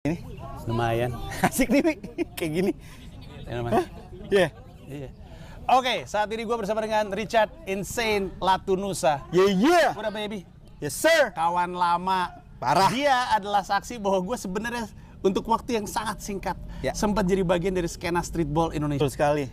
Ini lumayan asik nih, Wi. Kayak gini. Iya. Iya. Oke, saat ini gue bersama dengan Richard Insane Latunusa. Yeah. What up, baby? Yes, sir. Kawan lama. Parah. Dia adalah saksi bahwa gue sebenarnya untuk waktu yang sangat singkat sempat jadi bagian dari skena streetball Indonesia. Betul sekali.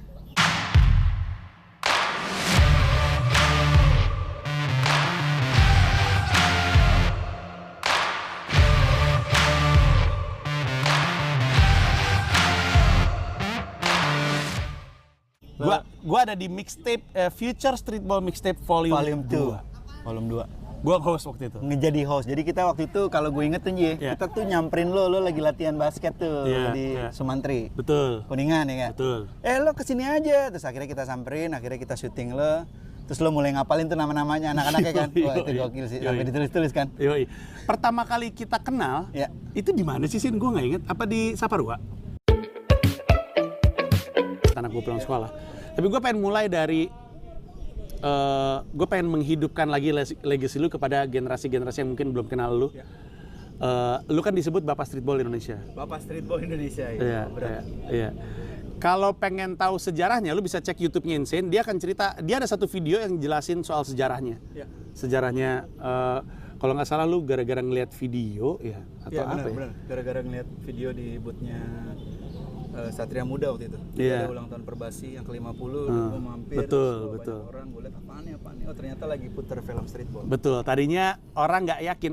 Gua ada di mixtape Future Streetball Mixtape Volume 2. Volume 2. Gua host waktu itu. Ngejadi host. Jadi kita waktu itu kalau gue inget tuh Ji, kita tuh nyamperin lo lagi latihan basket tuh di Sumantri. Betul. Kuningan ya kan? Betul. Lo kesini aja. Terus akhirnya kita samperin, akhirnya kita syuting lo. Terus lo mulai ngapalin tuh nama-namanya anak-anaknya kan? Wah itu gokil sih, sampai ditulis-tulis kan? Yoi. Pertama kali kita kenal, itu di mana sih Sin? Gue nggak inget. Apa di Saparua? Anak gue pulang sekolah. Tapi gue pengen mulai dari gue pengen menghidupkan lagi legacy lu kepada generasi-generasi yang mungkin belum kenal lu. Lu kan disebut Bapak Streetball Indonesia. Bapak Streetball Indonesia ya. Iya. Kalau pengen tahu sejarahnya, lu bisa cek YouTube-nya Insane. Dia akan cerita, dia ada satu video yang jelasin soal sejarahnya. Sejarahnya, kalau nggak salah lu gara-gara ngeliat video ya atau apa? Bener. Gara-gara ngeliat video di bootnya Satria Muda waktu itu. Ada ulang tahun Perbasi yang ke-50, gue mampir. Betul. Orang gue lihat apaan nih. Oh ternyata lagi puter film streetball. Betul. Tadinya orang nggak yakin.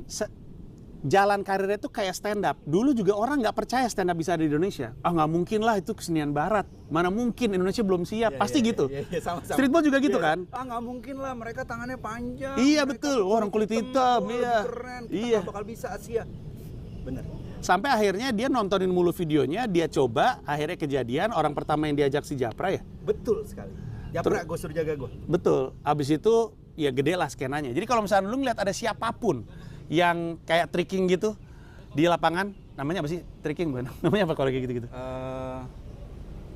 Jalan karirnya itu kayak stand up. Dulu juga orang nggak percaya stand up bisa ada di Indonesia. Nggak mungkin lah itu kesenian barat. Mana mungkin Indonesia belum siap. Pasti gitu. Sama-sama. Streetball juga gitu kan? Nggak mungkin lah, mereka tangannya panjang. Iya betul. Orang kulit hitam. Iya. Keren. Kita nggak bakal bisa Asia. Bener. Sampai akhirnya dia nontonin mulu videonya, dia coba, akhirnya kejadian, orang pertama yang diajak si Japra ya? Betul sekali. Japra gue suruh jaga gue. Betul. Abis itu ya gede lah skenanya. Jadi kalau misalnya lu ngeliat ada siapapun yang kayak tricking gitu di lapangan, namanya apa sih? Tricking bukan? Namanya apa kalau kayak gitu-gitu?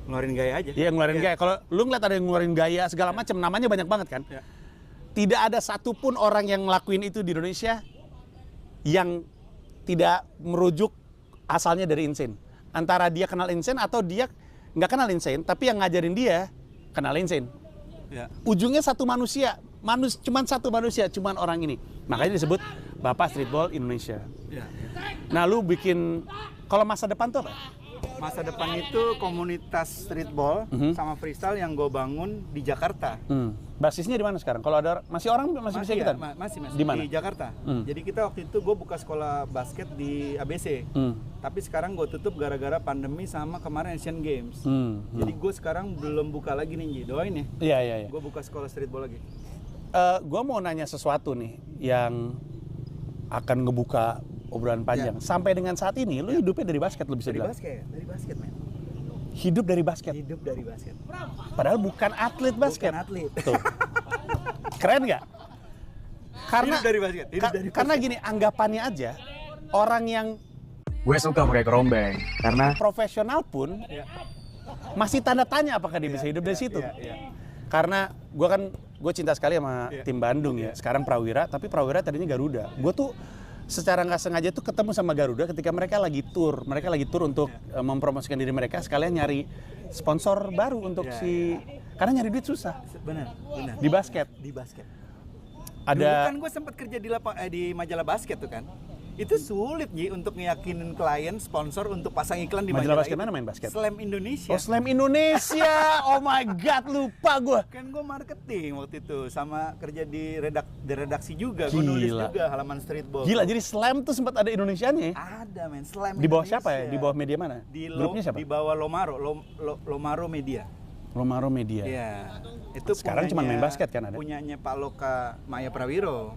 Ngeluarin gaya aja. Iya ngeluarin gaya. Kalau lu ngeliat ada yang ngeluarin gaya segala macam, namanya banyak banget kan? Tidak ada satupun orang yang ngelakuin itu di Indonesia yang tidak merujuk asalnya dari Insane. Antara dia kenal Insane atau dia nggak kenal Insane, tapi yang ngajarin dia kenal Insane. Ujungnya satu manusia, cuman satu manusia, cuman orang ini. Makanya disebut Bapak Streetball Indonesia. Nah, lu bikin, kalau masa depan tuh apa? Masa depan itu komunitas streetball sama freestyle yang gue bangun di Jakarta. Basisnya di mana sekarang? Kalau ada masih bisa kita? Masih. Di mana? Di Jakarta. Jadi kita waktu itu gue buka sekolah basket di ABC. Tapi sekarang gue tutup gara-gara pandemi sama kemarin Asian Games. Jadi gue sekarang belum buka lagi nih, doain ya. Iya. Gue buka sekolah streetball lagi. Gue mau nanya sesuatu nih yang akan ngebuka obrolan panjang. Sampai dengan saat ini, lu hidupnya dari basket, lu bisa bilang? Dari basket, men. Hidup dari basket? Hidup dari basket. Padahal bukan atlet basket. Bukan atlet. Tuh. Keren nggak? Karena hidup dari basket. Karena gini, anggapannya aja, orang yang gue suka pakai kerombeng karena profesional pun masih tanda tanya apakah dia bisa hidup dari situ. Karena gue cinta sekali sama tim Bandung ya. Sekarang Prawira, tapi Prawira tadinya Garuda. Gue tuh secara nggak sengaja tuh ketemu sama Garuda ketika mereka lagi tour untuk mempromosikan diri mereka, sekalian nyari sponsor baru untuk karena nyari duit susah. Benar. Di basket. Ada. Dulu kan gue sempat kerja di majalah basket tuh kan. Itu sulit Ji untuk ngeyakinin klien sponsor untuk pasang iklan di majalah basket. Mana main basket? Slam Indonesia. Oh, Slam Indonesia. Oh my god, lupa gue. Kan gue marketing waktu itu sama kerja di redaksi juga. Gue nulis juga halaman streetball. Gila, jadi Slam tuh sempat ada Indonesianya ya? Ada men, Slam di bawah Indonesia. Siapa ya? Di bawah media mana? Grupnya siapa? Di bawah Lomaro, Lomaro Media. Lomaro Media. Iya. Itu sekarang cuma main basket kan ada? Punyanya Pak Loka Maya Prawiro.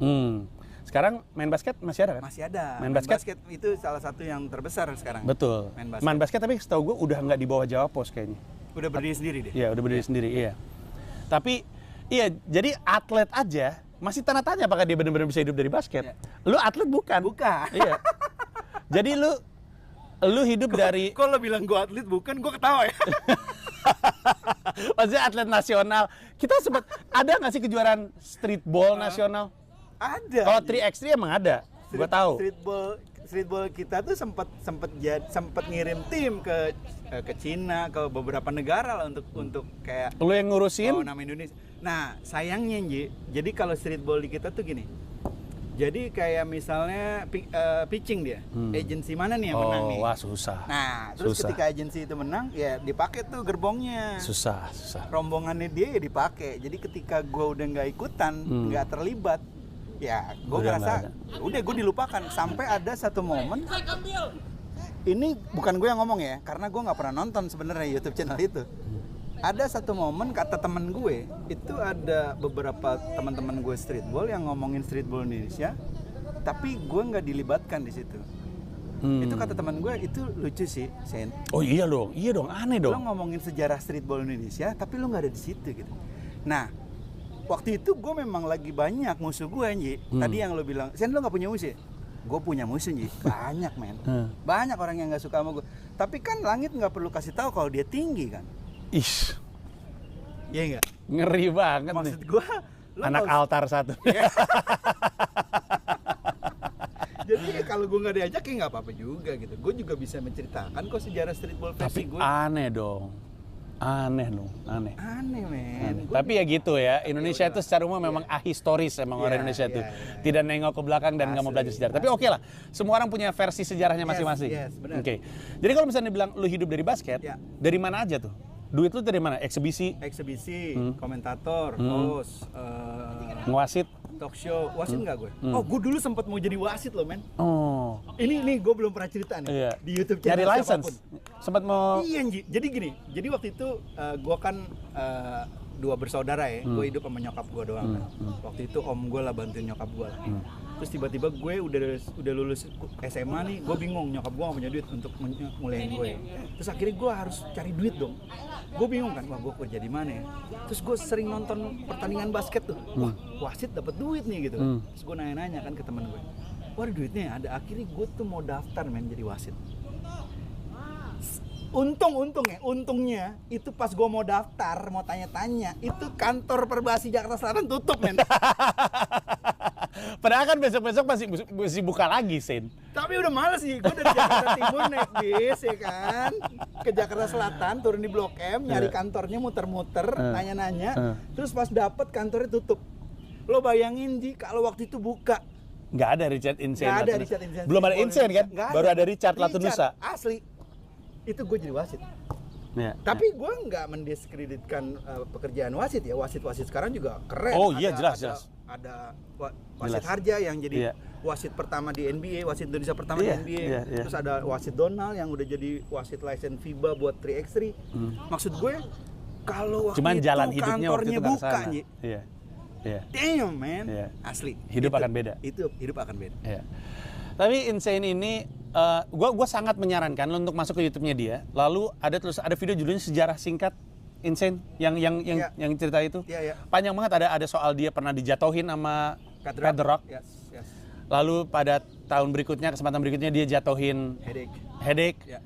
Sekarang main basket masih ada kan? Masih ada. Main basket itu salah satu yang terbesar sekarang. Betul. Main basket tapi setahu gue udah nggak di bawah Jawa Pos kayaknya. Udah berdiri sendiri deh. Iya, udah berdiri sendiri, iya. Tapi jadi atlet aja masih tanda tanya apakah dia benar-benar bisa hidup dari basket. Lu atlet bukan? Bukan. Iya. Jadi lu hidup dari... Kok lo bilang gue atlet bukan? Gue ketawa ya. Maksudnya atlet nasional. Kita sempat ada nggak sih kejuaraan streetball nasional? Ada. Kalau 3x3 emang ada. Gue tahu. Streetball streetball kita tuh sempat ngirim tim ke Cina, ke beberapa negara lah untuk kayak Lu yang ngurusin? nama Indonesia. Nah, sayangnya Nji, jadi kalau streetball di kita tuh gini. Jadi kayak misalnya pitching dia, agensi mana nih yang menang nih? Wah susah. Nah, terus Susah. ketika agensi itu menang, ya dipakai tuh gerbongnya. Susah. Rombongannya dia ya dipakai. Jadi ketika gue udah nggak ikutan, nggak terlibat, ya gue Udah ngerasa, nggak udah gue dilupakan. Sampai ada satu momen, ini bukan gue yang ngomong ya, karena gue nggak pernah nonton sebenarnya YouTube channel itu. Ada satu momen kata temen gue, itu ada beberapa teman-teman gue streetball yang ngomongin streetball Indonesia, tapi gue nggak dilibatkan di situ. Itu kata teman gue, itu lucu sih, Sen. Oh iya dong, aneh Lo dong. ngomongin sejarah streetball Indonesia, tapi lo nggak ada di situ gitu. Nah, waktu itu gue memang lagi banyak musuh gue, Nji. Tadi yang lo bilang, Sen lo nggak punya musuh? Gue punya musuh, Nji. Banyak, men. Banyak orang yang nggak suka sama gue. Tapi kan langit nggak perlu kasih tahu kalau dia tinggi kan. Ih, Iya nggak? ngeri banget Maksud nih. gue, Anak altar satu. Jadi kalau gue nggak diajak ya nggak apa-apa juga gitu. Gue juga bisa menceritakan kok sejarah streetball versi Tapi gue. aneh dong. Aneh. Aneh, men. Tapi ya gitu ya, Indonesia itu secara umum memang ahistoris emang orang Indonesia itu. Tidak nengok ke belakang dan nggak mau belajar sejarah. Tapi oke lah, semua orang punya versi sejarahnya masing-masing. yes, benar. Oke. Jadi kalau misalnya bilang lu hidup dari basket, Ya. dari mana aja tuh? Duit lu dari mana? Eksibisi, Eksibisi, komentator, host, ngewasit? talk show, wasit nggak gue? Oh, gue dulu sempat mau jadi wasit loh, men. Oh. Ini gue belum pernah cerita nih Iya. di YouTube Nyari channel license. siapapun. Sempat mau Iya, Nji. Jadi gini, jadi waktu itu gue kan dua bersaudara ya, gue hidup sama nyokap gue doang kan. Waktu itu om gue lah bantuin nyokap gue lah. Terus tiba-tiba gue udah lulus SMA nih, gue bingung, nyokap gue gak punya duit untuk mulain gue. Terus akhirnya gue harus cari duit dong. Gue bingung kan, wah gue kerja di mana ya? Terus gue sering nonton pertandingan basket tuh, wah wasit dapat duit nih gitu. Terus gue nanya-nanya kan ke teman gue, wah ada duitnya ada. Akhirnya gue tuh mau daftar men jadi wasit. Untungnya itu pas gue mau daftar, mau tanya-tanya, itu kantor Perbasi Jakarta Selatan tutup men. Padahal kan besok-besok masih buka lagi, Sen. Tapi udah males sih, gue dari Jakarta Timur naik bis ya kan, ke Jakarta Selatan, turun di Blok M, nyari kantornya muter-muter, nanya-nanya, terus pas dapet kantornya tutup. Lo bayangin Ji, kalau waktu itu buka, Nggak ada Richard Insane. nggak ada Latunusah. Richard Insane. Belum ada Insane kan? Nggak Baru ada Richard Latunusa. Asli, itu gue jadi wasit. Ya. Tapi gue nggak mendiskreditkan pekerjaan wasit ya. Wasit-wasit sekarang juga keren. Oh iya, jelas. Ada wasit Jelas. Harja yang jadi Iya. wasit pertama di NBA, wasit Indonesia pertama Iya, di NBA. iya. Terus ada wasit Donald yang udah jadi wasit license FIBA buat 3x3. Maksud gue kalau waktu Cuman itu jalan hidupnya waktu kantornya itu nggak buka, kesana. Nyi. Iya. Iya. Damn man, Iya. asli. Hidup Itu- akan beda. Itu hidup akan beda. Iya. Tapi Insane ini, gue sangat menyarankan lo untuk masuk ke YouTube-nya dia. Lalu ada video judulnya sejarah singkat Insane yang Iya. yang cerita itu. Iya, iya. Panjang banget, ada soal dia pernah dijatuhin sama Pet The Rock. Yes, yes. Lalu pada kesempatan berikutnya dia jatuhin Headache. Ya.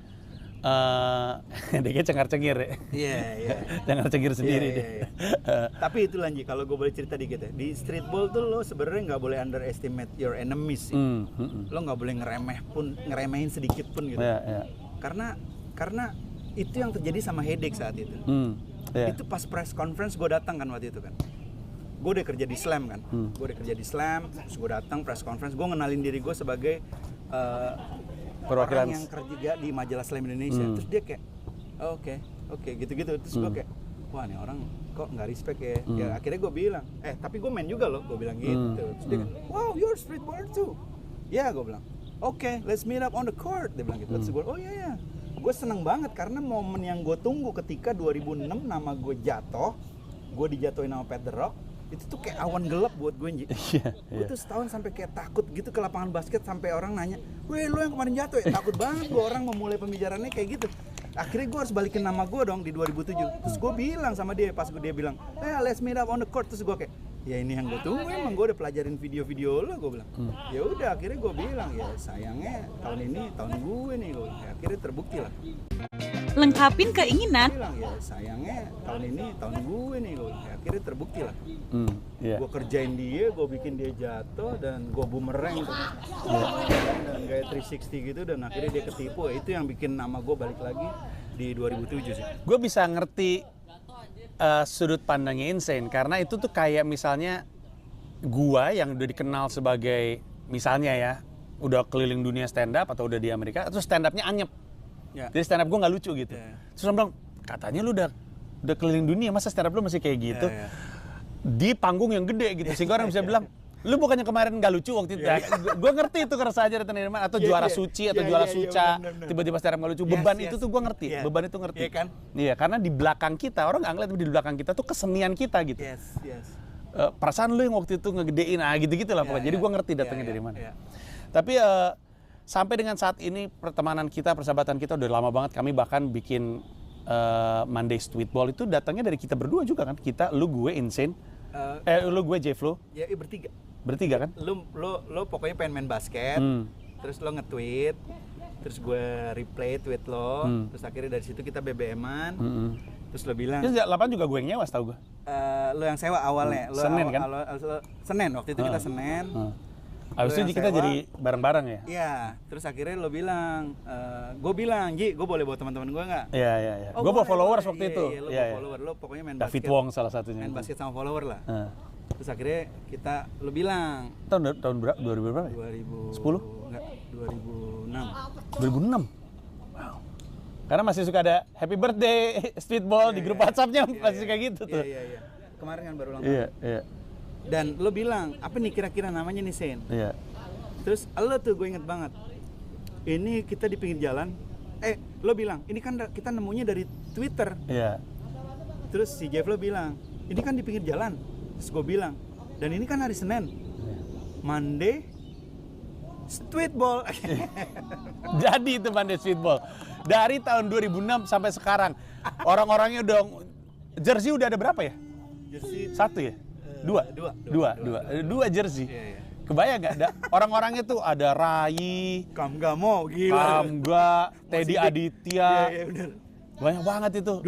Headache-nya cengar-cengir ya. Iya, iya. Cengar-cengir sendiri Iya, deh. iya, iya. Tapi itu Lanji, kalau gue boleh cerita dikit ya, di streetball tuh lo sebenarnya nggak boleh underestimate your enemies sih. Lo nggak boleh ngeremehin sedikit pun gitu. Iya, iya. Karena itu yang terjadi sama Headache saat itu. Iya. Itu pas press conference gue datang kan waktu itu kan. Gue udah kerja di Slam kan. Gue udah kerja di Slam, terus gue datang press conference, gue ngenalin diri gue sebagai Perwakilan. orang yang kerja di majalah Slam Indonesia. Terus dia kayak oke gitu-gitu. Terus gue kayak wah nih orang kok nggak respect ya. Ya akhirnya gue bilang, tapi gue main juga loh, gue bilang gitu. Terus dia kayak, wow you're a streetballer too. Ya gue bilang, oke, let's meet up on the court. Dia bilang gitu. Terus gue, oh iya. Gue seneng banget karena momen yang gue tunggu ketika 2006 nama gue jatuh, gue dijatuhin sama Pet The Rock, itu tuh kayak awan gelap buat gue Nji. Gue tuh setahun sampai kayak takut gitu ke lapangan basket sampai orang nanya, weh lu yang kemarin jatuh ya? Takut banget gue orang memulai pembicaraannya kayak gitu. Akhirnya gue harus balikin nama gue dong di 2007. Terus gue bilang sama dia, pas dia bilang, let's meet up on the court. Terus gue kayak, ya ini yang gue tunggu, emang gue udah pelajarin video-video lo, gue bilang. Ya udah akhirnya gue bilang, ya sayangnya tahun ini tahun gue nih, gue bilang. Ya, akhirnya terbukti lah. lengkapin keinginan. Bilang ya sayangnya tahun ini tahun gue nih, gue bilang. Ya, akhirnya terbukti lah. Iya. Gue kerjain dia, gue bikin dia jatuh dan gue bumerang tuh. Dan gaya 360 gitu dan akhirnya dia ketipu. Ya, itu yang bikin nama gue balik lagi di 2007 sih. Gue bisa ngerti sudut pandangnya Insane karena itu tuh kayak misalnya gua yang udah dikenal sebagai misalnya ya udah keliling dunia stand up atau udah di Amerika terus stand upnya anyep. Ya. Jadi stand up gua nggak lucu gitu. Ya. Terus orang bilang katanya lu udah keliling dunia masa stand up lu masih kayak gitu. Ya. Di panggung yang gede gitu sehingga orang bisa bilang lu bukannya kemarin nggak lucu waktu itu. Gue ngerti itu keresahannya dari teman-teman atau juara suci atau juara suca tiba-tiba stand up nggak lucu. Beban itu tuh gue ngerti. Beban itu ngerti. Iya kan? Iya, karena di belakang kita orang nggak ngeliat tapi di belakang kita tuh kesenian kita gitu. Yes. Perasaan lu yang waktu itu ngegedein gitu-gitu lah pokoknya. Jadi gue ngerti datangnya dari mana. Tapi sampai dengan saat ini pertemanan kita, persahabatan kita udah lama banget. Kami bahkan bikin Monday Streetball itu datangnya dari kita berdua juga kan. Kita, lu, gue, Insane. Lu, gue, J-Flow. Ya, bertiga. Bertiga kan? Lo pokoknya pengen main basket, terus lo nge-tweet, terus gue replay tweet lo, terus akhirnya dari situ kita BBM-an, terus lo bilang. Terus lapangan juga gue yang nyewa, tau gue. Lo yang sewa awalnya. Senin kan? Senin waktu itu kita Senin. Habis itu kita jadi bareng-bareng ya? Iya, terus akhirnya lo bilang, gue bilang, Ji, gue boleh bawa teman-teman gue nggak? Iya. Oh, Gue bawa followers waktu itu. Iya, lo bawa follower, lo pokoknya main David basket. Wong salah satunya. Main basket sama follower lah. Terus akhirnya lo bilang. Tahun berapa? 2000 berapa ya? 10? Enggak, 2006. 2006? Wow. Karena masih suka ada happy birthday, streetball di grup WhatsApp-nya masih kayak gitu tuh. Iya. Kemarin kan baru ulang tahun. Iya. Dan lo bilang, apa nih kira-kira namanya nih, Sen? Iya. Terus lo tuh gue inget banget. Ini kita di pinggir jalan. Lo bilang, ini kan kita nemunya dari Twitter. Iya. Terus si Jeff lo bilang, ini kan di pinggir jalan. Terus gue bilang, dan ini kan hari Senin. Monday Streetball. Jadi itu Monday Streetball. Dari tahun 2006 sampai sekarang. Orang-orangnya udah jersey udah ada berapa ya? Jersey 1 ya? Dua jersey. Iya. Kebayang nggak? Orang-orangnya tuh ada Rai, Kamgamo, gila. Kamga, Teddy Aditya. Iya, bener. Banyak banget itu.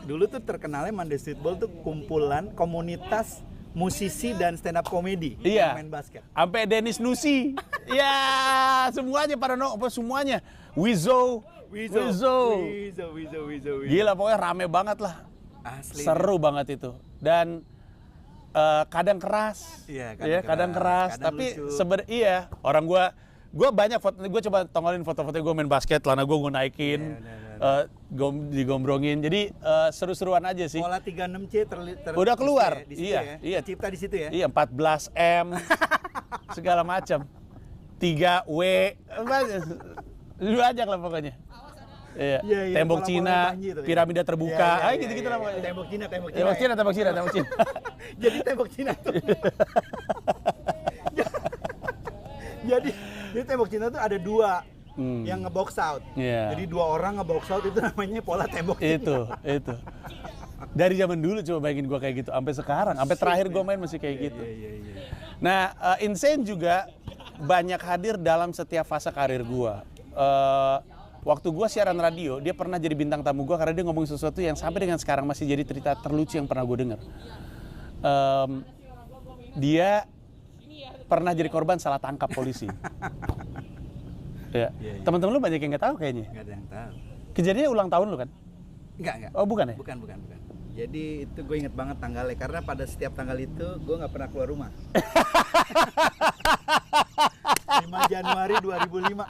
Dulu tuh terkenalnya Monday Streetball tuh kumpulan komunitas musisi dan stand up komedi Iya. yang main basket. Sampai Dennis Nusi. Ya, semuanya semuanya. Wizo. Gila, pokoknya rame banget lah. Asli. Seru banget itu. Dan kadang keras. Iya, kadang keras. kadang Tapi lucu. orang gue banyak foto, gue coba tongolin foto-foto gue main basket, celana gue naikin, digombrongin. Jadi seru-seruan aja sih. Pola 36C Udah keluar. di situ Iya. Cipta di situ ya. Iya, 14M. Segala macam. 3W. Lu ajak lah pokoknya. Iya. Tembok Cina, piramida terbuka. Gitu-gitu lah pokoknya. Tembok Cina. Tembok Cina. Jadi tembok Cina tuh. jadi tembok Cina tuh ada 2 yang ngebox out. Iya. Jadi 2 orang ngebox out itu namanya pola tembok Cina. Itu. Dari zaman dulu coba bayangin gua kayak gitu sampai sekarang, sampai terakhir gua main masih kayak gitu. Iya. Nah, Insane juga banyak hadir dalam setiap fase karir gua. Waktu gua siaran radio, dia pernah jadi bintang tamu gua karena dia ngomong sesuatu yang sampai dengan sekarang masih jadi cerita terlucu yang pernah gua dengar. Dia pernah jadi korban salah tangkap polisi. Ya. Teman-teman lu banyak yang nggak tahu kayaknya. Nggak ada yang tahu. Kejadiannya ulang tahun lu kan? Enggak. Oh, bukan ya? Bukan. Jadi itu gue inget banget tanggalnya karena pada setiap tanggal itu gue nggak pernah keluar rumah. 5 Januari 2005.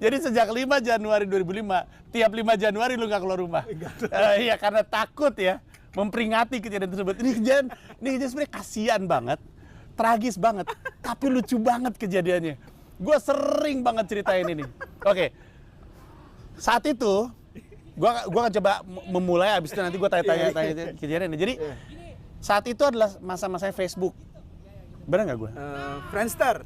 Jadi sejak 5 Januari 2005, tiap 5 Januari lu nggak keluar rumah. Iya, karena takut ya, memperingati kejadian tersebut. Ini kejadian sebenarnya kasihan banget, tragis banget, tapi lucu banget kejadiannya. Gue sering banget ceritain ini. Oke. Saat itu, gua akan coba memulai, abis itu nanti gue tanya kejadiannya. Jadi saat itu adalah masa-masanya Facebook. Benar nggak gue? Friendster.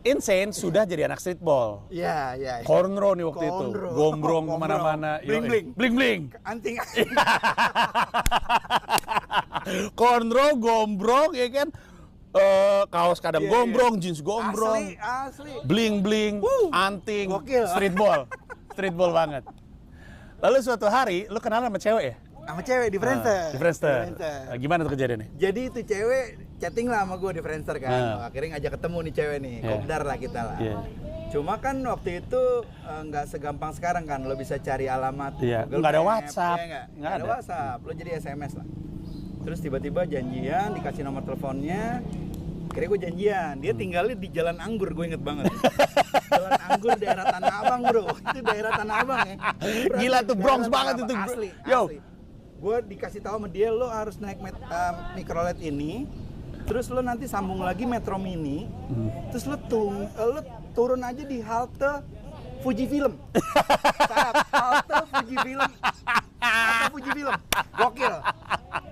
Insane sudah jadi anak streetball. Iya. Cornrow nih waktu itu, gombrong kemana-mana. Bling. Anting. Cornrow, gombrong, ya kan? kaos kadang gombrong, jeans gombrong, Asli. bling-bling, anting, Gokil. streetball banget. Lalu suatu hari, lu kenal sama cewek ya? Sama cewek di Friendster. Di Friendster. Gimana tuh kejadiannya? Jadi itu cewek chatting lah sama gue di Friendster kan. Akhirnya ngajak ketemu nih cewek nih, kopdar lah kita lah. Cuma kan waktu itu nggak segampang sekarang kan, lo bisa cari alamat. Nggak ada WhatsApp. Nggak ada WhatsApp, lo jadi SMS lah. Terus tiba-tiba janjian, dikasih nomor teleponnya. Akhirnya gue janjian, dia tinggalnya di Jalan Anggur, gue inget banget. Jalan Anggur daerah Tanah Abang bro, itu daerah Tanah Abang ya. Gila tuh Bronx banget itu. Asli. Gue dikasih tahu sama dia, lo harus naik Microled ini, terus lo nanti sambung lagi Metro Mini, terus lo turun aja di halte Fujifilm. Halte Fujifilm. Halte Fujifilm. Gokil.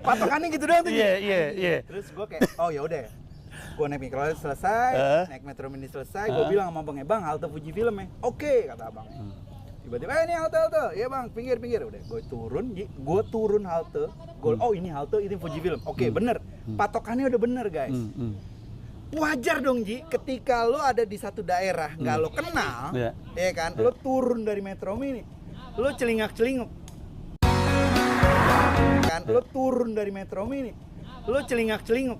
Patokannya gitu doang tuh. Iya. Terus gue kayak, oh ya udah. Gue naik Microled selesai, naik Metro Mini selesai, gue bilang sama abangnya, "Bang, halte Fujifilm ya." "Oke," kata abang. Tiba-tiba, "Ini halte." "Iya bang, pinggir." Udah, gue turun halte. Oh ini halte, ini Fujifilm. Oke, bener. Patokannya udah bener guys. Wajar dong Ji, ketika lo ada di satu daerah, nggak lo kenal, ya kan, lo turun dari Metro Mini, lo celingak-celinguk. Kan, lo turun dari Metro Mini, lo celingak-celinguk.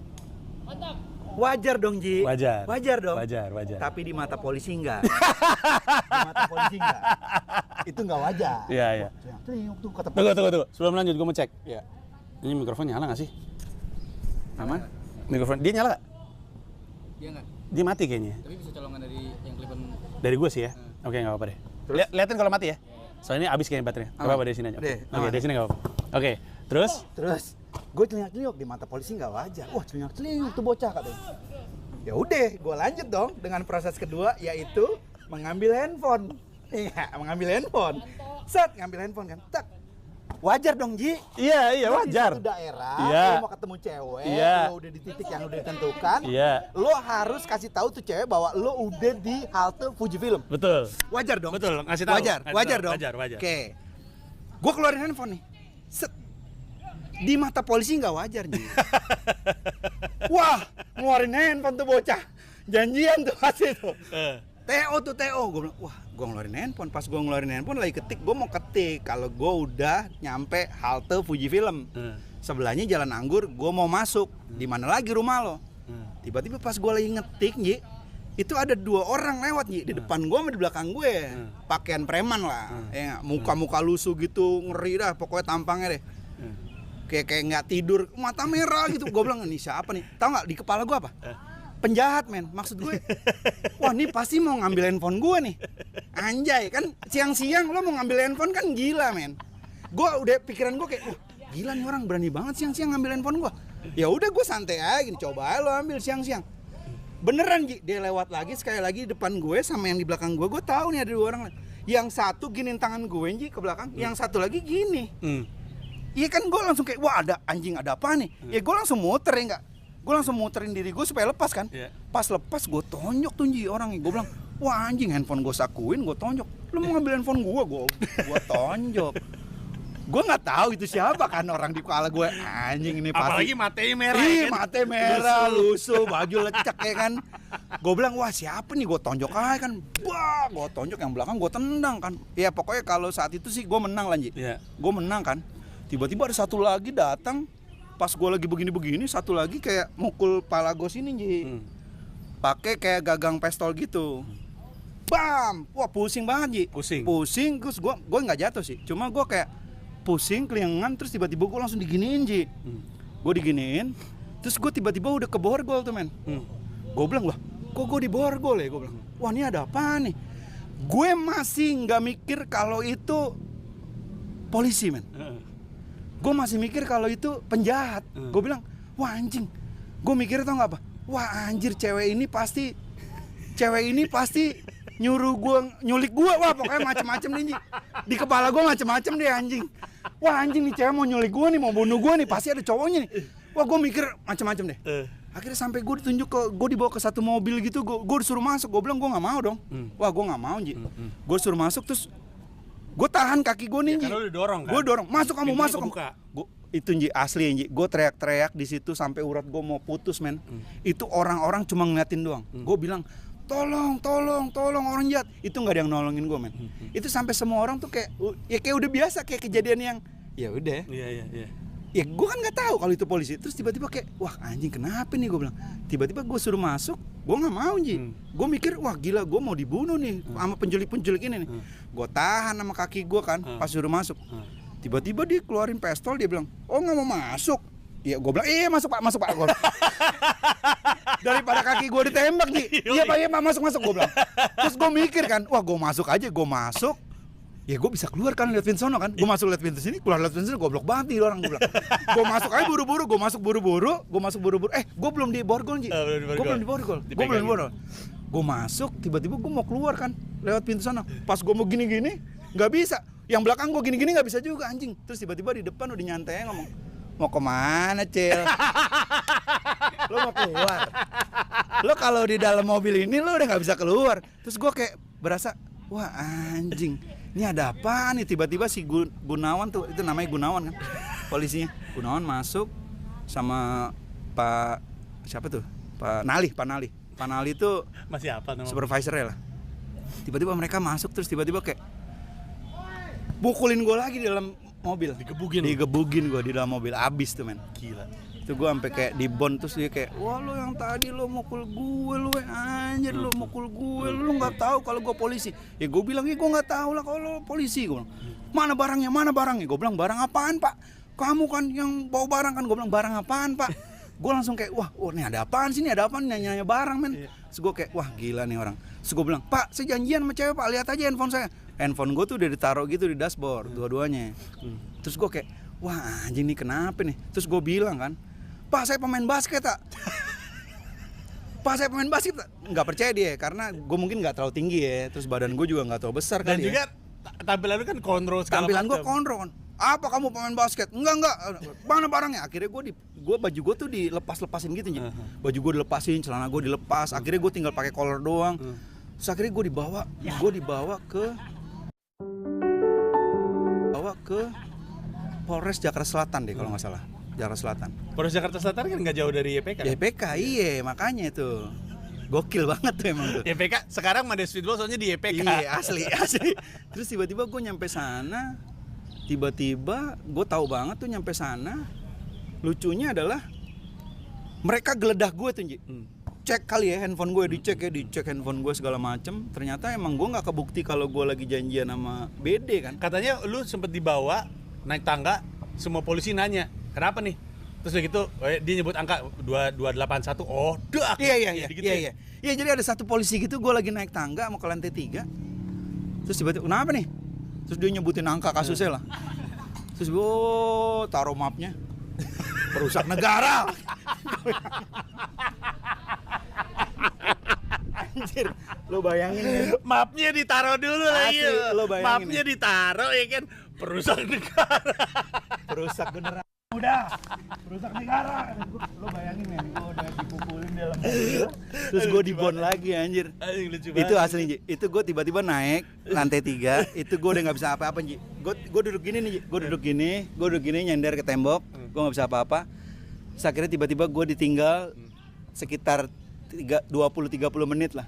Wajar dong Ji. Wajar dong. Wajar. Tapi di mata polisi enggak. Di mata polisi enggak. Itu enggak wajar. Iya. Tuh kata polisi. Tunggu. Sebelum lanjut gue mau cek. Iya. Ini mikrofon nyala nggak sih? Aman? Mikrofon dia nyala nggak? Dia enggak. Dia mati kayaknya. Tapi bisa colongan dari yang kelipan. Dari gue sih ya. Oke, nggak apa-apa deh. Liatin kalau mati ya. Soalnya abis kayaknya baterainya. Nggak apa-apa dari sini aja. Oke, dari sini nggak apa-apa. Oke, terus gue celingak-celinguk, di mata polisi nggak wajar. Wah, celingak-celinguk tuh bocah katanya. Ya udah, gue lanjut dong dengan proses kedua, yaitu mengambil handphone. Iya, mengambil handphone. Ngambil handphone kan. Tak. Wajar dong Ji. Iya Lo wajar. di satu daerah, lo mau ketemu cewek, lo udah di titik yang udah ditentukan, lo harus kasih tahu tuh cewek bahwa lo udah di halte Fujifilm. Betul. Wajar dong. Betul, ngasih tahu. Wajar dong. Wajar. Oke. Gue keluarin handphone nih. Di mata polisi nggak wajar nih. Wah, ngeluarin handphone tuh bocah. Janjian tuh pasti tuh. TO. Gue bilang, wah, gue ngeluarin handphone. Pas gue ngeluarin handphone lagi ketik, gue mau ketik kalau gue udah nyampe halte Fujifilm. Sebelahnya Jalan Anggur, gue mau masuk. Di mana lagi rumah lo? Tiba-tiba pas gue lagi ngetik, Ji, itu ada 2 orang lewat Ji, di depan gue sama di belakang gue. Pakaian preman lah. Ya, muka-muka lusuh gitu, ngeri dah pokoknya tampangnya deh. Kayak nggak tidur, mata merah gitu. Gue bilang, ini siapa nih? Tahu nggak di kepala gue apa? Penjahat men, maksud gue. Wah, ini pasti mau ngambil handphone gue nih. Anjay, kan siang-siang lo mau ngambil handphone kan gila men. Gue udah pikiran gue kayak, wah gila nih orang berani banget siang-siang ngambil handphone gue. Ya udah gue santai aja gini, coba aja lo ambil siang-siang. Beneran Ji, dia lewat lagi sekali lagi di depan gue sama yang di belakang gue tahu nih ada 2 orang. Yang satu giniin tangan gue Ji ke belakang, yang satu lagi gini. Iya kan gue langsung kayak, wah ada anjing, ada apa nih? Ya gue langsung muter ya enggak? Gue langsung muterin diri gue supaya lepas kan. Pas lepas gue tonjok tuh Ji orangnya. Gue bilang, wah anjing handphone gue sakuin, gue tonjok. Lu mau ngambil handphone gue tonjok. Gue nggak tahu itu siapa kan orang di kepala gue. Anjing ini pasti. Apalagi matanya merah. Iya, mata merah, lusuh, baju lecek ya kan. Gue bilang, wah siapa nih? Gue tonjok aja kan. Wah, gue tonjok yang belakang, gue tendang kan. Ya pokoknya kalau saat itu sih gue menang lah Ji. Gue menang kan. Tiba-tiba ada satu lagi datang. Pas gue lagi begini-begini, satu lagi kayak mukul pala gue sini Ji. Pakai kayak gagang pistol gitu. Bam! Wah pusing banget Ji. Pusing, terus gue nggak jatuh sih. Cuma gue kayak pusing, kelingan, terus tiba-tiba gue langsung diginiin Ji. Gue diginiin, terus gue tiba-tiba udah ke borgol tuh men. Gue bilang, wah kok gue di borgol ya? Gue bilang, wah ini ada apa nih? Gue masih nggak mikir kalau itu polisi men. Gue masih mikir kalau itu penjahat. Gue bilang, wah anjing. Gue mikir tau nggak apa? Wah anjir, cewek ini pasti nyuruh gue, nyulik gue. Wah pokoknya macem-macem nih Ji. Di kepala gue macem-macem deh anjing. Wah anjing nih cewek mau nyulik gue nih, mau bunuh gue nih, pasti ada cowoknya nih. Wah gue mikir macem-macem deh. Akhirnya sampai gue gue dibawa ke satu mobil gitu, gue disuruh masuk. Gue bilang gue nggak mau dong. Wah gue nggak mau Ji. Gue disuruh masuk terus gue tahan kaki gue nih Ji. Karena lu didorong kan? Gue dorong, masuk kamu. Itu Ji, asli Ji. Gue teriak-teriak di situ sampai urat gue mau putus, men. Itu orang-orang cuma ngeliatin doang. Gue bilang, tolong orang jahat. Itu nggak ada yang nolongin gue, men. Itu sampai semua orang tuh kayak udah biasa, kayak kejadian yang ya udah. Iya. Ya gue kan nggak tahu kalau itu polisi. Terus tiba-tiba kayak, wah anjing kenapa nih, gue bilang. Tiba-tiba gue suruh masuk, gue nggak mau Ji. Gue mikir, wah gila, gue mau dibunuh nih sama penculik ini nih. Gue tahan sama kaki gue kan, pas suruh masuk. Tiba-tiba dia keluarin pistol, dia bilang, oh nggak mau masuk? Iya, gue bilang, iya masuk pak. Gua. Daripada kaki gue ditembak Ji. Iya pak, masuk gue bilang. Terus gue mikir kan, wah gue masuk aja, gue masuk. Ya gue bisa keluar kan, lihat Vinsono kan. Gue masuk lihat pintu sini, keluar lihat pintu sini, goblok banget nih orang, gue bilang. Gue masuk aja buru-buru, gue masuk buru-buru. Gue belum di borgol Ji. Gue belum di borgol. Gue masuk, tiba-tiba gue mau keluar kan, lewat pintu sana. Pas gue mau gini-gini, nggak bisa. Yang belakang gue gini-gini nggak bisa juga anjing. Terus tiba-tiba di depan udah nyantai ngomong, mau kemana Cil? Lo mau keluar? Lo kalau di dalam mobil ini lo udah nggak bisa keluar. Terus gue kayak berasa, wah anjing, ini ada apa nih? Tiba-tiba si Gunawan tuh, itu namanya Gunawan kan, polisinya. Gunawan masuk sama Pak siapa tuh? Pak Nali. Pak Nali itu Masih apa nama? supervisornya lah. Tiba-tiba mereka masuk, terus tiba-tiba kayak pukulin gue lagi di dalam mobil. Digebugin gue di dalam mobil, abis tuh men. Gila. Itu gue sampai kayak dibon, terus dia kayak, wah lo yang tadi lo mukul gue, lo anjir lo mukul gue, lo nggak tahu kalau gue polisi. Ya gue bilang, gue nggak tahu lah kalau lo polisi. Gue bilang, mana barangnya? Gue bilang, barang apaan pak? Kamu kan yang bawa barang kan? Gue bilang, barang apaan pak? Gue langsung kayak, wah ini ada apaan sih, ini ada apaan, nanya barang men. Terus gue kayak, wah gila nih orang. Terus gue bilang, pak saya janjian sama cewek pak, lihat aja handphone saya. Handphone gue tuh udah ditaruh gitu di dashboard, dua-duanya. Terus gue kayak, wah anjing nih kenapa nih? Terus gue bilang kan, pak saya pemain basket tak? Pak saya pemain basket tak? Nggak percaya dia, karena gue mungkin nggak terlalu tinggi ya. Terus badan gue juga nggak terlalu besar kan. Dan juga tampilan lu kan kontrol segala tampilan gue macam. kontrol kan. Apa kamu pemain basket? Enggak. Mana barangnya? Akhirnya baju gue tuh dilepas-lepasin gitu Ji. Baju gue dilepasin, celana gue dilepas. Akhirnya gue tinggal pakai collar doang. Terus akhirnya gue dibawa ke Polres Jakarta Selatan deh kalau nggak salah. Jakarta Selatan. Polres Jakarta Selatan kan nggak jauh dari YPK. YPK iya, makanya itu. Gokil banget tuh emang tuh. YPK sekarang Made Streetball soalnya di YPK. Iya, asli. Terus tiba-tiba gue nyampe sana. Tiba-tiba gue tahu banget tuh nyampe sana. Lucunya adalah mereka geledah gue tuh Ji. Cek kali ya handphone gue, dicek handphone gue segala macem. Ternyata emang gue nggak kebukti kalau gue lagi janjian sama BD kan. Katanya lu sempet dibawa naik tangga, semua polisi nanya kenapa nih. Terus begitu dia nyebut angka 2281. Oh, dah. Iya. Gitu Iya. Iya, jadi ada satu polisi gitu, gue lagi naik tangga mau ke lantai 3. Terus tiba-tiba, kenapa nih? Terus dia nyebutin angka kasusnya lah. Terus gue taruh mapnya. Perusak negara. Anjir, lo bayangin ya. Mapnya ditaruh dulu lagi. Asli, lo bayangin Mapnya ya. ditaruh ya kan, perusak negara. Perusak negara. Udah, perusak negara. Lo bayangin ya, gue udah dipukulin dalam mobil. Terus gue dibon lagi anjir. Lucu Itu asli Ji. Itu gue tiba-tiba naik lantai 3. Itu gue udah nggak bisa apa-apa Ji. Gue duduk gini nih Ji. Gue duduk gini nyender ke tembok. Gue nggak bisa apa-apa. Terus akhirnya tiba-tiba gue ditinggal sekitar 20-30 menit lah.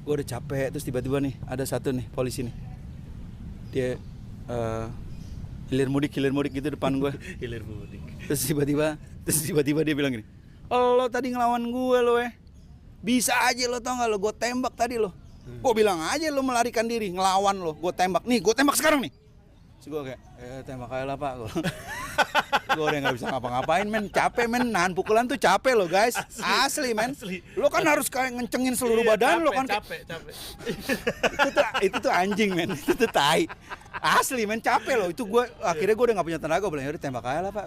Gue udah capek. Terus tiba-tiba nih ada satu nih polisi nih. Dia hilir mudik gitu depan gue. Hilir mudik. Terus tiba-tiba dia bilang gini, lo tadi ngelawan gue lo bisa aja lo, tau gak lo, gue tembak tadi lo. Gue bilang aja lo melarikan diri, ngelawan lo, gue tembak sekarang nih. Terus gue kayak, tembak aja lah pak. Gue udah gak bisa ngapa-ngapain men, capek men, nahan pukulan tuh capek lo guys. Asli men. Lo kan harus kayak ngencengin seluruh badan lo kan. Capek. itu tuh anjing men, itu tuh tai. Asli men, capek loh. Itu gue akhirnya gue udah gak punya tenaga. Gue bilang udah tembak aja lah pak.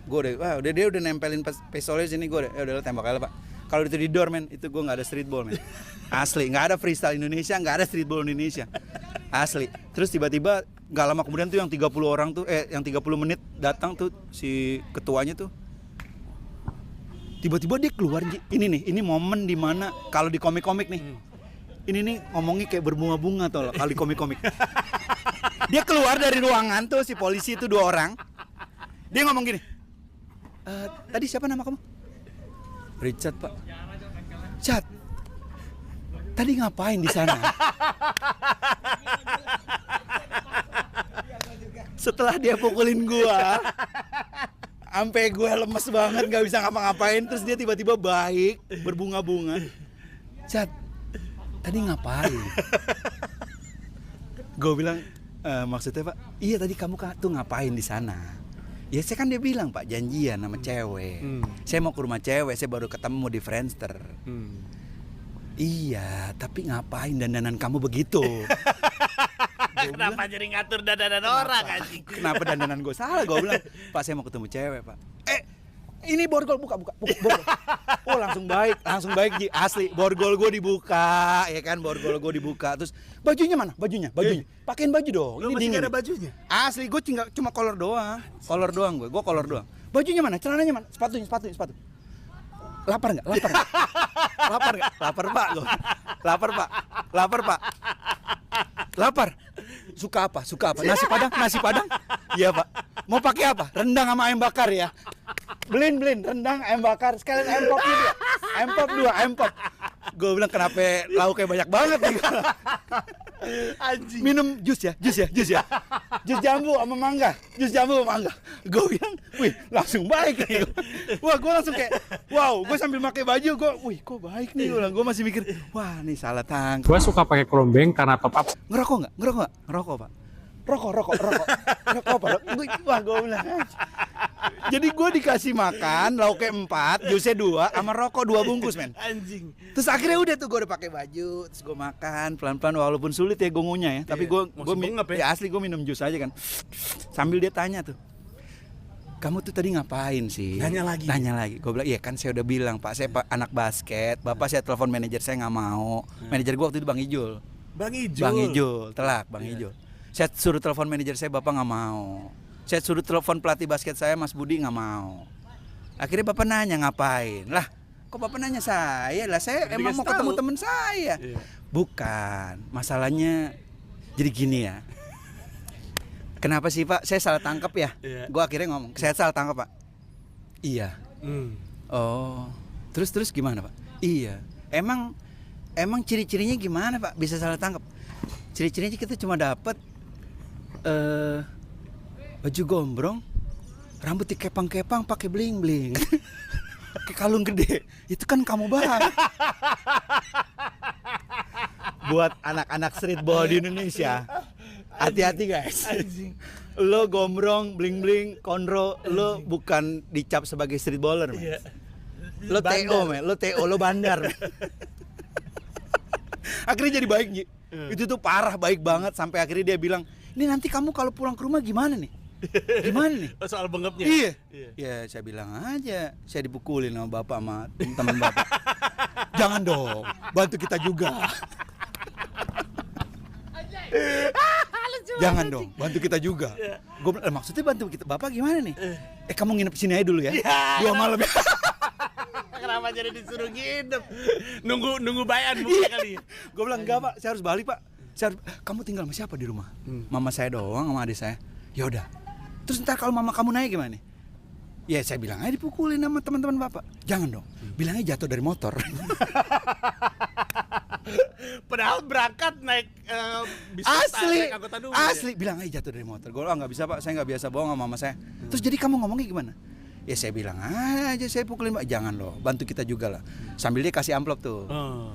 Gue udah dia udah nempelin pistolnya sini. Gue udah tembak aja lah pak. Kalau itu di door men, itu gue nggak ada streetball men. Asli, nggak ada freestyle Indonesia, nggak ada streetball Indonesia. Asli. Terus tiba-tiba nggak lama kemudian tuh yang 30 orang tuh, yang 30 menit datang tuh si ketuanya tuh. Tiba-tiba dia keluar. Ini momen dimana kalau di komik-komik nih. Ini nih ngomongnya kayak berbunga-bunga tau loh, kali komik-komik. Dia keluar dari ruangan tuh si polisi itu 2 orang. Dia ngomong gini, tadi siapa nama kamu? Richard, Pak. Chat, tadi ngapain di sana? Setelah dia pukulin gua, sampai gue lemes banget, nggak bisa ngapa-ngapain, terus dia tiba-tiba baik, berbunga-bunga. Chat, tadi ngapain? Gue bilang, maksudnya Pak, iya tadi kamu tuh ngapain di sana? Ya saya kan dia bilang Pak, janjian sama cewek. Saya mau ke rumah cewek, saya baru ketemu di Friendster. Iya, tapi ngapain dandanan kamu begitu? Kenapa jadi ngatur dandanan orang anjing? Kenapa dandanan gue salah? Gue bilang, Pak saya mau ketemu cewek Pak. Ini borgol, buka. Borgol. Oh langsung baik Ji, asli. Borgol gue dibuka, ya kan, borgol gue dibuka. Terus bajunya mana? Bajunya. Pakein baju dong. Lu Ini masih dingin. ada bajunya? Asli, gue cuma kolor doang. Kolor doang. Bajunya mana? Celananya mana? Sepatu. Lapar nggak? Lapar Pak. Lapar. Suka apa? Nasi padang? Iya Pak. Mau pakai apa? Rendang sama ayam bakar ya. Belin, rendang, ayam bakar, sekalian ayam pop juga. Ayam pop. Gue bilang kenapa lauknya banyak banget nih. Anjing. Minum jus ya. Jus jambu sama mangga. Gue bilang, wih langsung baik nih. Wah gue langsung kayak, wow, gue sambil pakai baju, wih kok baik nih. Gue masih mikir, wah nih salah tangkap. Gue suka pakai kerombeng karena top-up. Ngerokok nggak? Ngerokok Pak. Rokok Pak. Wah gue bilang. Jadi gue dikasih makan lauknya 4, jusnya 2, sama rokok 2 bungkus men. Anjing. Terus akhirnya udah tuh gue udah pakai baju, terus gue makan pelan-pelan walaupun sulit ya gue ngunyah ya. Tapi gue ya asli gue minum jus aja kan. Sambil dia tanya tuh, kamu tuh tadi ngapain sih? Tanya lagi. Gue bilang, iya kan saya udah bilang Pak, saya anak basket. Bapak saya telepon manajer saya nggak mau. Manajer gue waktu itu Bang Ijul. Bang Ijul. Saya suruh telepon manajer saya, Bapak nggak mau. Saya suruh telepon pelatih basket saya, Mas Budi, nggak mau. Akhirnya Bapak nanya ngapain? Lah, kok Bapak nanya saya? Lah saya emang mau ketemu teman saya. Iya. Bukan, masalahnya jadi gini ya. Kenapa sih Pak? Saya salah tangkap ya. Iya. Gue akhirnya ngomong, saya salah tangkap Pak. Iya. Oh, terus gimana Pak? Iya. Emang ciri-cirinya gimana Pak? Bisa salah tangkap? Ciri-cirinya kita cuma dapat baju gombrong, rambut dikepang-kepang pakai bling-bling, pakai kalung gede. Itu kan kamu Bang. Buat anak-anak streetball di Indonesia, hati-hati guys. Lo gombrong, bling-bling, konro, lo bukan dicap sebagai streetballer, men. Lo TO, men. Lo bandar. Akhirnya jadi baik, Ji. Itu tuh parah baik banget sampai akhirnya dia bilang, "Ini nanti kamu kalau pulang ke rumah gimana nih?" Soal bengepnya? Iya. Ya saya bilang aja, saya dipukulin sama bapak sama teman bapak. Jangan dong, bantu kita juga. Jangan dong, bantu kita juga. Gue bilang, maksudnya bantu kita, bapak gimana nih? Kamu nginep sini aja dulu ya. 2 malam ya. Kenapa jadi disuruh nginep? Nunggu bayan mungkin kali ya. Gue bilang enggak Pak, saya harus balik Pak. Kamu tinggal sama siapa di rumah? Mama saya doang sama adik saya. Ya udah. Terus ntar kalau mama kamu naik gimana nih? Ya saya bilang aja dipukulin sama teman-teman bapak. Jangan dong. Bilangnya jatuh dari motor. Padahal berangkat naik bis asli, naik angkutan umum. Asli, bilang aja jatuh dari motor. Gue nggak bisa Pak, saya nggak biasa bohong sama mama saya. Terus jadi kamu ngomongnya gimana? Ya saya bilang aja saya pukulin Pak. Jangan loh, bantu kita juga lah. Sambil dia kasih amplop tuh.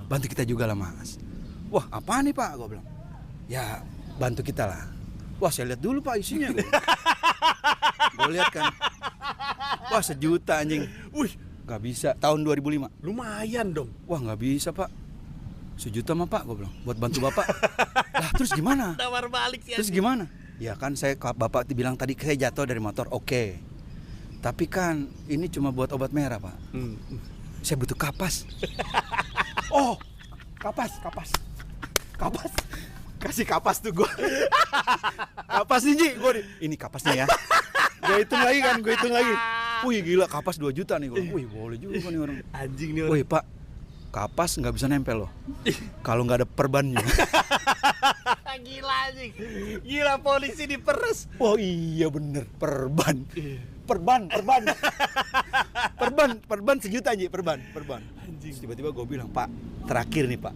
Bantu kita juga lah Mas. Wah apa nih Pak? Gue bilang. Ya bantu kita lah. Wah saya lihat dulu Pak isinya. Gue lihat kan. Wah 1 juta anjing. Wih nggak bisa. Tahun 2005. Lumayan dong. Wah nggak bisa Pak. 1 juta mah Pak, gue bilang, buat bantu Bapak. Lah terus gimana? Tawar balik sih. Terus gimana? Ya kan Bapak bilang tadi saya jatuh dari motor, oke. Tapi kan ini cuma buat obat merah Pak. Saya butuh kapas. Oh, kapas. Kasih kapas tuh gue. Kapas nih Ji, ini kapasnya ya. Gue hitung lagi. Wih gila, kapas 2 juta nih gue. Wih boleh juga nih orang. Anjing nih orang. Wih Pak, kapas nggak bisa nempel loh. Kalau nggak ada perbannya. Gila anjing. Gila polisi diperes. Oh iya bener, perban. perban sejuta Ji, perban. Terus tiba-tiba gue bilang, Pak, terakhir nih Pak,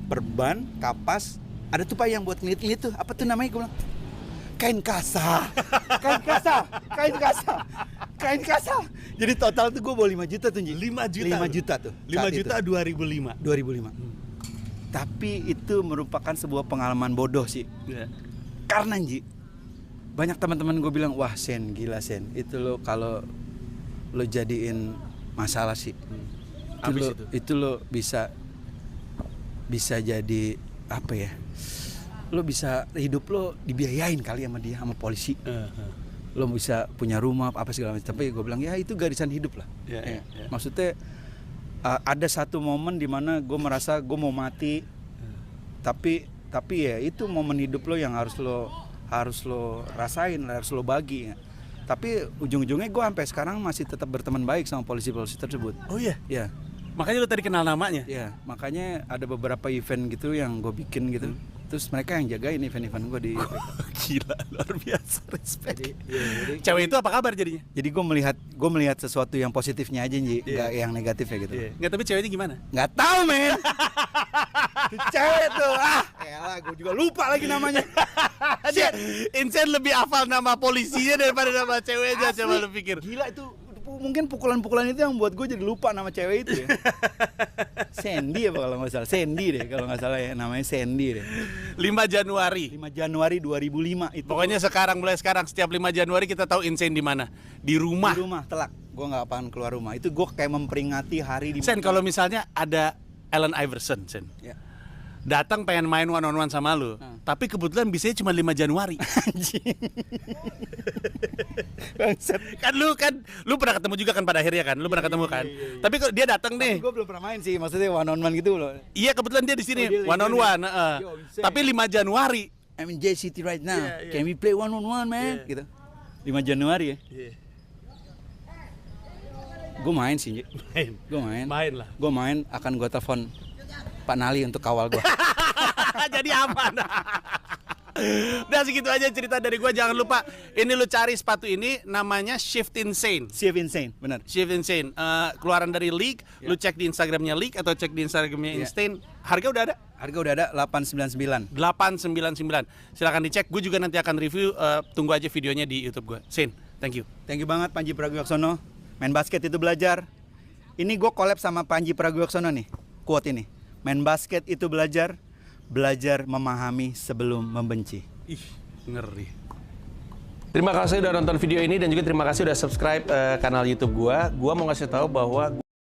perban, kapas, ada tuh Pak yang buat ngelit-ngelit tuh, apa tuh namanya? Gue bilang, kain kasa. Jadi total tuh gue bawa 5 juta tuh Ji. 5 juta. 5 juta tuh. 5 juta 2005. 2005. Tapi itu merupakan sebuah pengalaman bodoh sih. Karena Ji, banyak teman-teman gue bilang, wah Sen, gila Sen, itu lo kalau lo jadiin masalah sih. Itu lo bisa jadi apa ya? Lo bisa hidup lo dibiayain kali sama dia, sama polisi. Lo bisa punya rumah apa segala macam. Tapi gue bilang ya itu garisan hidup lah. Maksudnya ada satu momen di mana gue merasa gue mau mati. Tapi ya itu momen hidup lo yang harus lo rasain, harus lo bagi. Tapi ujung-ujungnya gue sampai sekarang masih tetap berteman baik sama polisi-polisi tersebut. Oh iya? Iya. Makanya lu tadi kenal namanya? Iya, makanya ada beberapa event gitu yang gue bikin gitu. Terus mereka yang jagain event-event gue di Gila, luar biasa, respect. Jadi Cewek itu apa kabar jadinya? Jadi gue melihat sesuatu yang positifnya aja Ji, nggak yang negatifnya gitu. Nggak, tapi ceweknya gimana? Nggak tahu men. Itu cewek tuh, elah gue juga lupa lagi namanya. Dia Insen lebih hafal nama polisinya daripada nama ceweknya. Coba lu pikir. Gila itu mungkin pukulan-pukulan itu yang buat gue jadi lupa nama cewek itu ya. Sandy apa kalau nggak salah, Sandy deh kalau nggak salah ya, namanya Sandy deh. 5 Januari 2005 itu. Pokoknya mulai sekarang setiap 5 Januari kita tahu Insen di mana? Di rumah. Di rumah telak. Gue nggak akan keluar rumah. Itu gue kayak memperingati hari di. Sen, kalau misalnya ada Allen Iverson, Sen. Ya. Datang pengen main one on one sama lu, tapi kebetulan bisanya cuma 5 Januari. Anjing. Bangsat. kan lu pernah ketemu juga kan pada akhirnya kan? Lu pernah ketemu kan? Tapi kok dia datang nih. Gue belum pernah main sih, maksudnya one on one gitu loh. Iya, kebetulan dia di sini dia one on one. Tapi 5 Januari. I'm in J City right now. Can we play one on one, man? Gitu. 5 Januari ya. Gue main sih, Gue main. Main lah. Gue main, akan gue telepon Pak Nali untuk kawal gue. Jadi aman. Udah segitu aja cerita dari gue. Jangan lupa ini lu cari sepatu ini namanya Shift Insane. Shift Insane, benar. Shift Insane. Keluaran dari League. Lu cek di Instagramnya League atau cek di Instagramnya Insane. Harga udah ada? Harga udah ada 899. 899. Silakan dicek. Gue juga nanti akan review. Tunggu aja videonya di YouTube gue. Sin, thank you. Thank you banget Panji Pragiwaksono. Main basket itu belajar. Ini gue collab sama Panji Pragiwaksono nih. Quote ini. Main basket itu belajar memahami sebelum membenci. Ih, ngeri. Terima kasih udah nonton video ini dan juga terima kasih udah subscribe kanal YouTube gua. Gua mau ngasih tahu bahwa